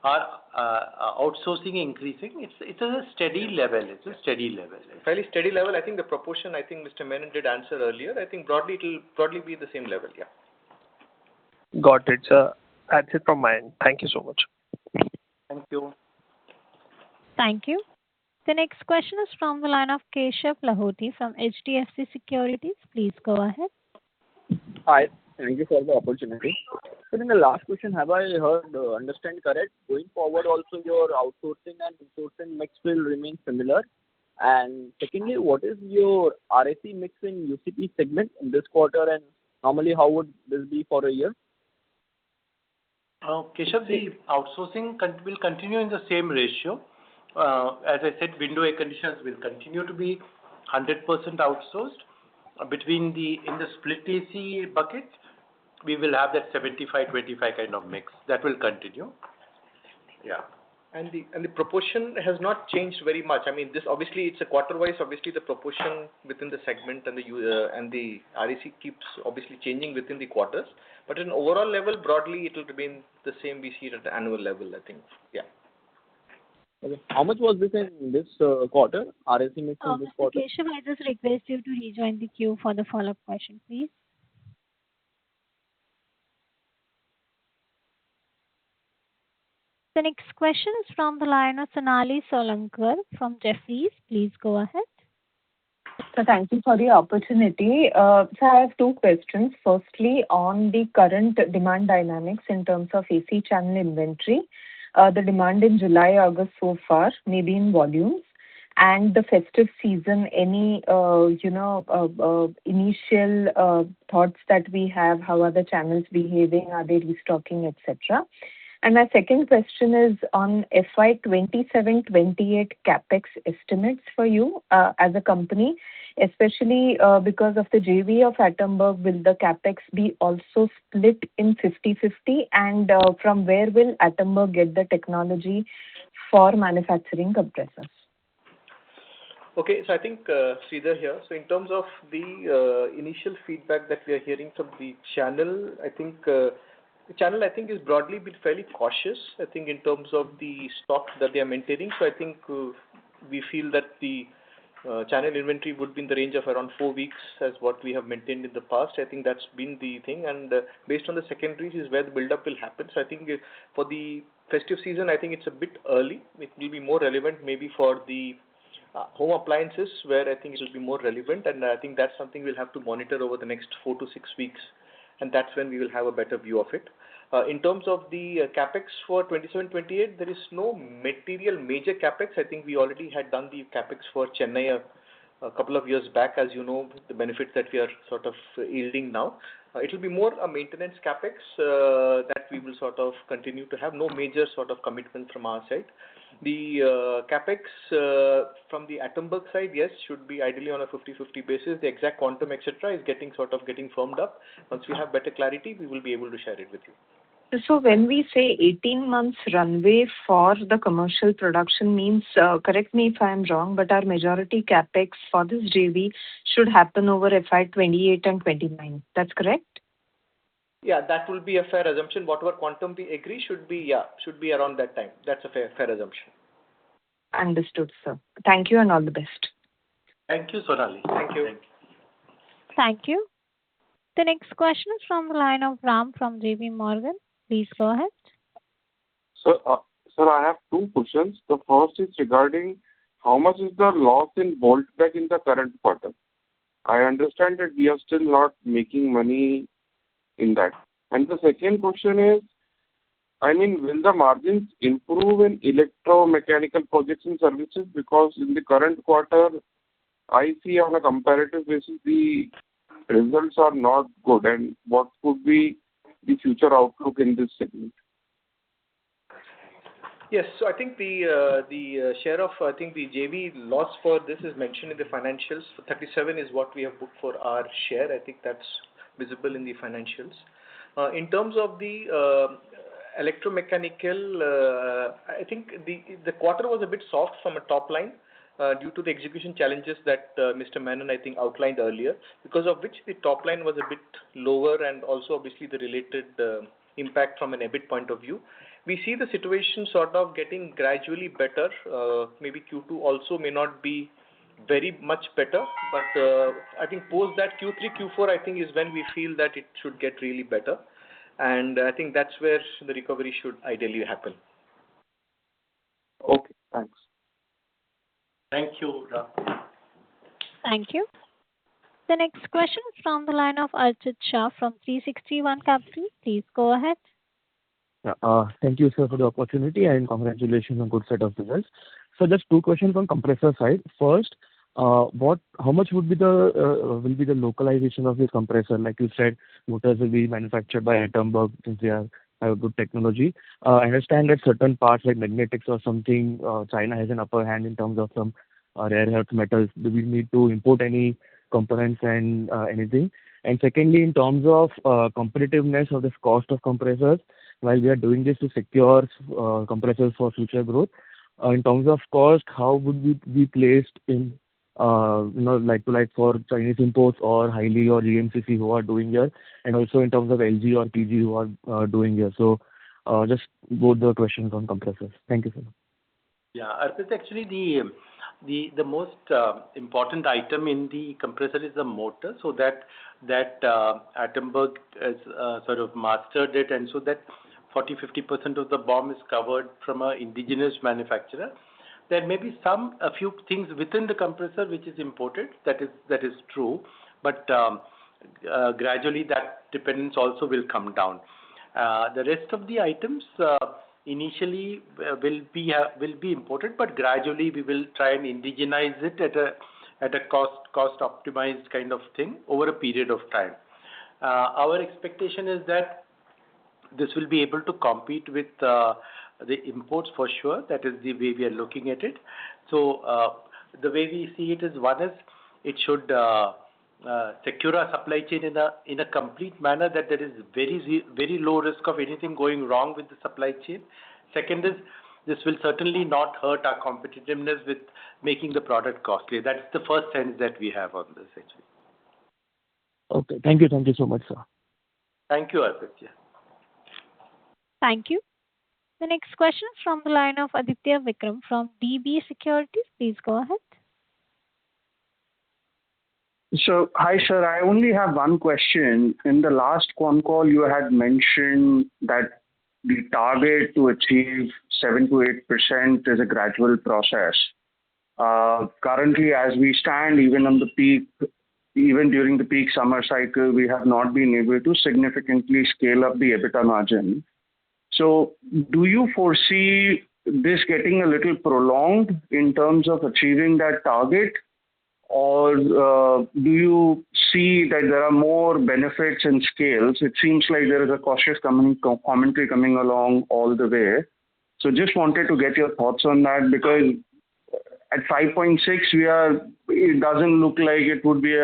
our outsourcing increasing. It's a steady level. It's a steady level. Fairly steady level. I think the proportion, I think Mr. Menon did answer earlier. I think broadly it will broadly be the same level. Yeah. Got it, sir. That's it from my end. Thank you so much. Thank you. Thank you. The next question is from the line of Keshav Lahoti from HDFC Securities. Please go ahead. Hi. Thank you for the opportunity. So in the last question, have I understand correct? Going forward also your outsourcing and insourcing mix will remain similar. And secondly, what is your RAC mix in UCP segment in this quarter and normally how would this be for a year? Keshav, the outsourcing will continue in the same ratio. As I said, window air conditioners will continue to be 100% outsourced. In the split AC bucket, we will have that 75-25 kind of mix. That will continue. Yeah. And the proportion has not changed very much. I mean, this obviously it's a quarter-wise. Obviously, the proportion within the segment and the RAC keeps obviously changing within the quarters. But at an overall level, broadly, it will remain the same. We see it at the annual level, I think. Yeah. Okay. How much was this in this quarter? RAC mix in this quarter? Keshav, I just request you to rejoin the queue for the follow-up question, please. The next question is from the line of Sonali Solankar from Jefferies. Please go ahead. So thank you for the opportunity. So I have two questions. Firstly, on the current demand dynamics in terms of AC channel inventory, the demand in July, August so far, maybe in volumes, and the festive season, any initial thoughts that we have, how are the channels behaving, are they restocking, etc. And my second question is on FY27-28 CapEx estimates for you as a company, especially because of the JV of Attenborough. Will the CapEx be also split in 50-50? And from where will Attenborough get the technology for manufacturing compressors? Okay, so I think Sridhar here. So in terms of the initial feedback that we are hearing from the channel, I think the channel, I think, is broadly been fairly cautious, I think, in terms of the stock that they are maintaining. So I think we feel that the channel inventory would be in the range of around 4 weeks as what we have maintained in the past. I think that's been the thing. And based on the secondaries is where the build-up will happen. So I think for the festive season, I think it's a bit early. It will be more relevant maybe for the home appliances where I think it will be more relevant. And I think that's something we'll have to monitor over the next 4 to 6 weeks. And that's when we will have a better view of it. In terms of the capex for 27-28, there is no material major capex. I think we already had done the capex for Chennai a couple of years back, as you know, the benefits that we are sort of yielding now. It will be more a maintenance capex that we will sort of continue to have. No major sort of commitment from our side. The capex from the Attenborough side, yes, should be ideally on a 50-50 basis. The exact quantum, etc., is getting firmed up. Once we have better clarity, we will be able to share it with you. So when we say 18 months runway for the commercial production means, correct me if I'm wrong, but our majority capex for this JV should happen over FY28 and 29. That's correct? Yeah, that will be a fair assumption. Whatever quantum we agree should be around that time. That's a fair assumption. Understood, sir. Thank you and all the best. Thank you, Sonali. Thank you. Thank you. The next question is from the line of Ram from JP Morgan. Please go ahead. Sir, I have two questions. The first is regarding how much is the loss in Voltas in the current quarter? I understand that we are still not making money in that. And the second question is, I mean, will the margins improve in electromechanical projects and services? Because in the current quarter, I see on a comparative basis, the results are not good. And what could be the future outlook in this segment? Yes. So I think the share of, I think the JV loss for this is mentioned in the financials. For 37 is what we have booked for our share. I think that's visible in the financials. In terms of the electromechanical, I think the quarter was a bit soft from a top line due to the execution challenges that Mr. Menon, I think, outlined earlier, because of which the top line was a bit lower, and also obviously the related impact from an EBIT point of view. We see the situation sort of getting gradually better. Maybe Q2 also may not be very much better, but I think post that Q3, Q4, I think is when we feel that it should get really better. And I think that's where the recovery should ideally happen. Okay, thanks. Thank you, Ram. Thank you. The next question is from the line of Archit Shah from 360 ONE Capital. Please go ahead. Thank you, sir, for the opportunity, and congratulations on good set of results. So just two questions on compressor side. First, how much will be the localization of this compressor? Like you said, motors will be manufactured by Atomberg since they have good technology. I understand that certain parts like magnetics or something, China has an upper hand in terms of some rare earth metals. Do we need to import any components and anything? And secondly, in terms of competitiveness of this cost of compressors, while we are doing this to secure compressors for future growth, in terms of cost, how would we be placed in like to like for Chinese imports or Highly or EMCC who are doing here, and also in terms of LG or PG who are doing here? So just both the questions on compressors. Thank you, sir. Yeah, Arpit, actually the most important item in the compressor is the motor, so that Atomberg has sort of mastered it, and so that 40-50% of the BOM is covered from an indigenous manufacturer. There may be a few things within the compressor which is imported. That is true, but gradually that dependence also will come down. The rest of the items initially will be imported, but gradually we will try and indigenize it at a cost optimized kind of thing over a period of time. Our expectation is that this will be able to compete with the imports for sure. That is the way we are looking at it. So the way we see it is, one is it should secure our supply chain in a complete manner, that there is very low risk of anything going wrong with the supply chain. Second is, this will certainly not hurt our competitiveness with making the product costly. That's the first sense that we have on this, actually. Okay. Thank you. Thank you so much, sir. Thank you, Arpit. Yeah. Thank you. The next question is from the line of Aditya Vikram from DB Securities. Please go ahead. So, hi, sir. I only have one question. In the last Concall, you had mentioned that the target to achieve 7 to 8% is a gradual process. Currently, as we stand, even during the peak summer cycle, we have not been able to significantly scale up the EBITDA margin. So do you foresee this getting a little prolonged in terms of achieving that target? Or do you see that there are more benefits and scales? It seems like there is a cautious commentary coming along all the way. So just wanted to get your thoughts on that, because at 5.6, it doesn't look like it would be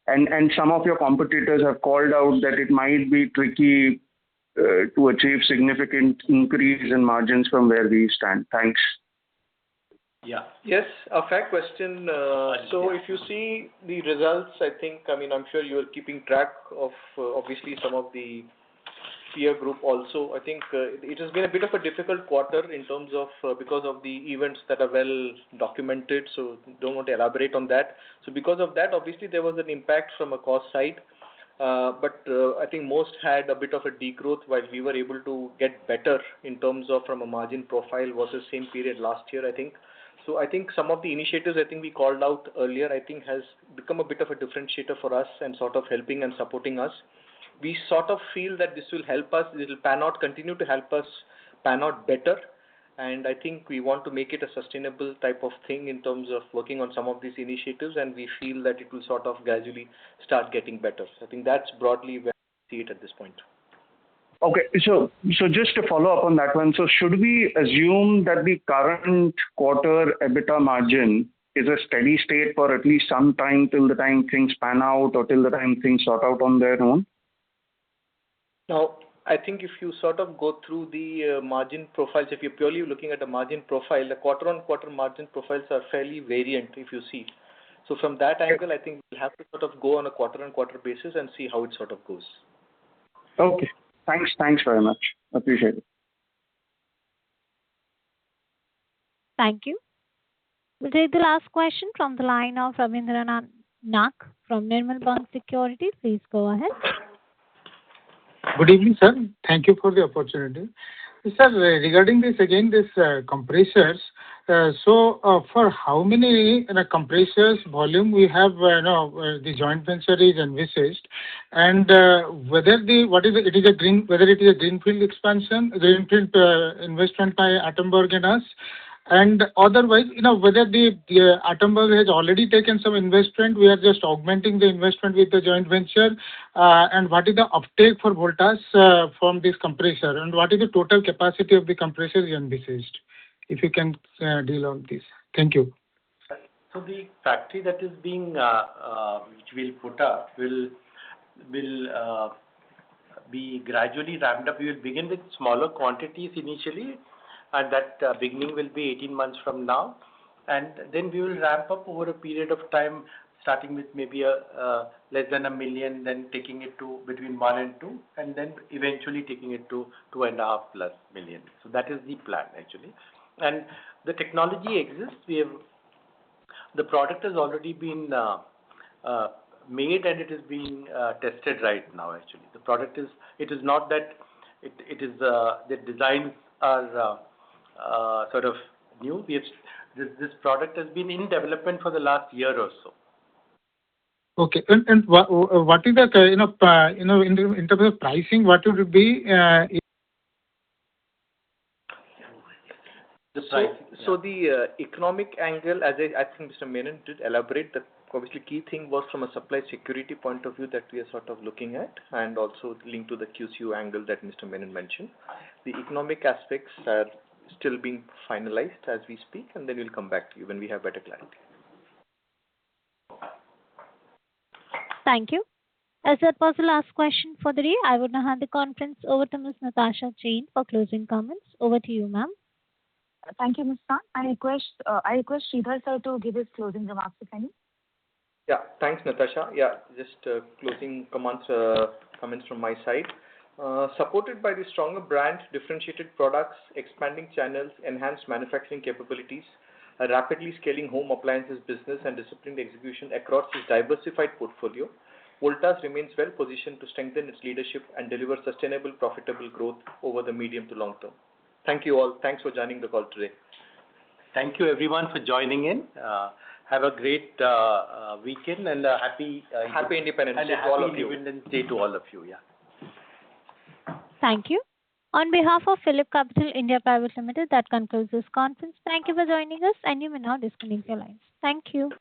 and some of your competitors have called out that it might be tricky to achieve significant increase in margins from where we stand. Thanks. Yeah. Yes, a fair question. So if you see the results, I'm sure you are keeping track of obviously some of the peer group also. I think it has been a bit of a difficult quarter in terms of because of the events that are well documented, so don't want to elaborate on that. So because of that, obviously there was an impact from a cost side. But I think most had a bit of a degrowth, while we were able to get better in terms of from a margin profile versus same period last year, I think. So I think some of the initiatives I think we called out earlier, I think has become a bit of a differentiator for us and sort of helping and supporting us. We sort of feel that this will help us, it will pan out, continue to help us pan out better. And I think we want to make it a sustainable type of thing in terms of working on some of these initiatives, and we feel that it will sort of gradually start getting better. So I think that's broadly where we see it at this point. Okay. So just to follow up on that one, so should we assume that the current quarter EBITDA margin is a steady state for at least some time till the time things pan out or till the time things sort out on their own? Now, I think if you sort of go through the margin profiles, if you're purely looking at a margin profile, the quarter-on-quarter margin profiles are fairly variant if you see. So from that angle, I think we'll have to sort of go on a quarter-on-quarter basis and see how it sort of goes. Okay. Thanks very much. Appreciate it. Thank you. We'll take the last question from the line of Ravindranath Nak from Nirmal Bang Securities. Please go ahead. Good evening, sir. Thank you for the opportunity. Sir, regarding this compressors, for how many compressors volume we have, the joint venture is envisaged, and whether it is a greenfield expansion, greenfield investment by Attenborough and us, and otherwise, whether the Attenborough has already taken some investment, we are just augmenting the investment with the joint venture, and what is the uptake for Voltas from this compressor, and what is the total capacity of the compressor envisaged? If you can deal on this. Thank you. So the factory that is being, which we'll put up, will be gradually ramped up. We will begin with smaller quantities initially, and that beginning will be 18 months from now. And then we will ramp up over a period of time, starting with maybe less than 1 million, then taking it to between 1 and 2, and then eventually taking it to 2.5+ million. So that is the plan, actually. And the technology exists. The product has already been made, and it is being tested right now, actually. The product it is not that it is the designs are sort of new. This product has been in development for the last year or so. Okay. And what is the in terms of pricing, what would it be? The price. So the economic angle, as I think Mr. Menon did elaborate, the obviously key thing was from a supply security point of view that we are sort of looking at, and also linked to the QCO angle that Mr. Menon mentioned. The economic aspects are still being finalized as we speak, and then we'll come back to you when we have better clarity. Thank you. As that was the last question for the day, I would now hand the conference over to Ms. Natasha Jain for closing comments. Over to you, ma'am. Thank you, Ms. Khan. I request Sridhar sir to give his closing remarks, if any. Yeah, thanks, Natasha. Yeah, just closing comments from my side. Supported by the stronger brand, differentiated products, expanding channels, enhanced manufacturing capabilities, a rapidly scaling home appliances business, and disciplined execution across its diversified portfolio, Voltas remains well positioned to strengthen its leadership and deliver sustainable, profitable growth over the medium to long term. Thank you all. Thanks for joining the call today. Thank you, everyone, for joining in. Have a great weekend and a happy Independence Day to all of you. Independence Day to all of you. Yeah. Thank you. On behalf of Phillip Capital India Private Limited, that concludes this conference. Thank you for joining us, and you may now disconnect your lines. Thank you.